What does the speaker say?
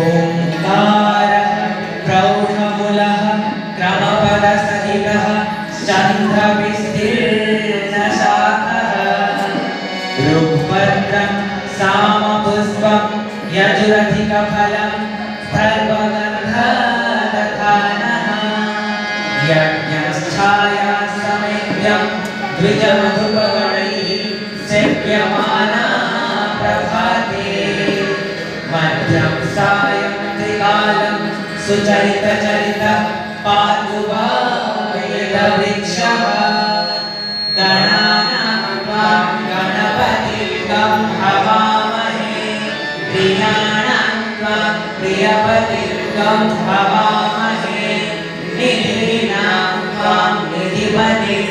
ओंकार प्रौढमूलः क्रमपदसहितः चन्द्रविस्तीर्णशाखः ऋग्भद्रं सामपुष्पं यजुरधिकफलं सर्वगन्धदधानः यज्ञश्छाया समेत्यं द्विजमधुपगणैः सेव्यमाना प्रभाते मध्यं सायं त्रिकालं सुचरितचरित पातु वेदवृक्षः गणानां त्वां गणपतिं हवामहे प्रियाणां त्वां प्रियपतिं हवामहे निधीनां त्वां निधिपतिं